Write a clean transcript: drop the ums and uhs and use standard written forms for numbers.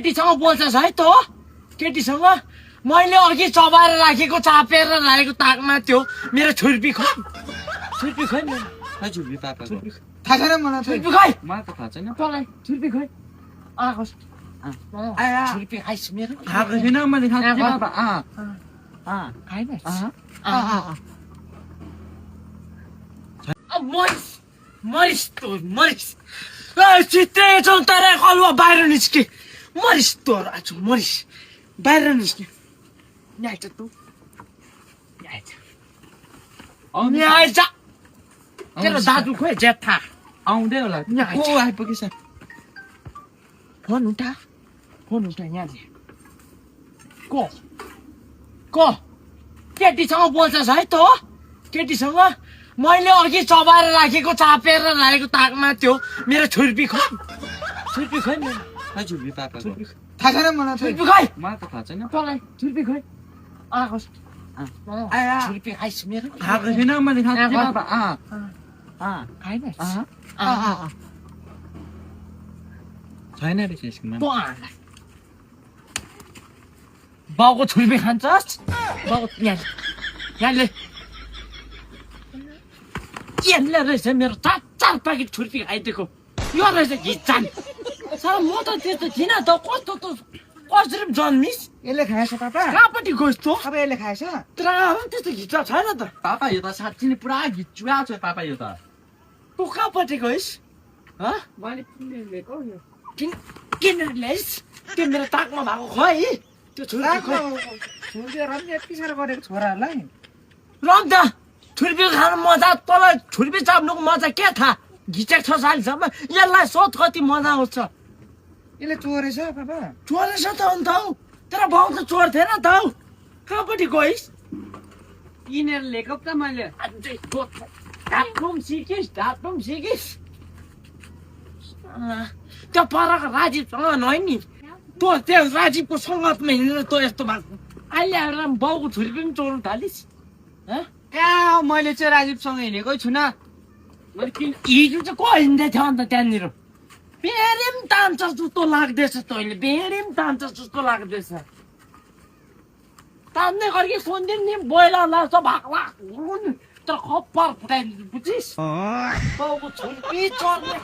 केटीसँग बोल्छस् है त केटीसँग मैले अघि चबाएर राखेको चापेर राखेको ताकमा त्यो मेरो छुर्पी खै मेरो खै छुर्पी पापा थाहा छैन मलाई छुर्पी खै मलाई त थाहा छैन तँलाई छुर्पी खै आएको छुर्पी खाइस् मेरो खाएको छैन मैले खाएको थिएँ पापा खाइन मरिस चित्ते चौतारा कलुवा बाहिर निस्के मरिस तोर आज मरिस बाहिर निस्के न्याइज तँ न्याइज तेरो दाजु खोइ जेठा आउँदै होला को आइपुगेछ फोन उठा यहाँ दे को केटीसँग बोल्छस् है त केटीसँग मैले अघि चबाएर राखेको चापेर राखेको ताकमा त्यो मेरो छुर्पी खै मेरो खै छुर्पी पापा थाहा छैन मलाई छुर्पी खै मलाई त थाहा छैन तँलाई छुर्पी खै आएको छुर्पी खाइस् मेरो खाएको छैन मैले खाएको थिएँ पापा खाइन छैन रहेछ यसकोमा बाउको छुर्पी खान्छस् बाउ यहाँले रहेछ मेरो चार प्याकेट छुर्पी खाइदिएको यो रहेछ घिचान सर म त त्यस्तो थिइनँ त कस्तो त कसरी जन्मिस यसले खाएछ पापा कहाँपट्टि गइस् त अब यसले खाएछ तर त्यस्तो घिचा छैन त पापा यो त साँच्ची नै पुरा घिचुवा छ पापा यो त तँ कहाँपट्टि गइस् मैले किनेर ल्याएको यो किनेर ल्याइस् त्यो मेरो ताकमा भएको खै त्यो छुर्पी खै यति साह्रो गरेको छोराहरूलाई रम्दा छुर्पी खानु मजा तँलाई छुर्पी चाप्नुको मजा के थाहा घिचेको छ सालसम्म यसलाई सोध कति मजा आउँछ यसले चोरेछ पापा चोरेछ त अन्त हौ तेरो बाउ त चोर थिएन त हौ कहाँपट्टि गइस् किनेर ल्याएको त मैले ढाक्नु सिकिस् त्यो परको राजीवसँग नै नि तँ त्यो राजीवको सङ्गतमा हिँडेर तँ यस्तो भएको अहिले आएर बाउको छुर्पी पनि चोर्नु थालिस् कहाँ मैले चाहिँ राजीवसँग हिँडेकै छुइनँ हिजो चाहिँ को हिँड्दै थियो अन्त त्यहाँनिर बेडी पनि तान्छस् जस्तो लाग्दैछ तैँले बेडी पनि तान्छस् जस्तो लाग्दैछ तान्दै गरी सुन्दिन नि बोइला लाग्छ भाग्ला तर खप्पर फुटाइदिन्छु बुझिस् बाउको छुर्पी चोर्ने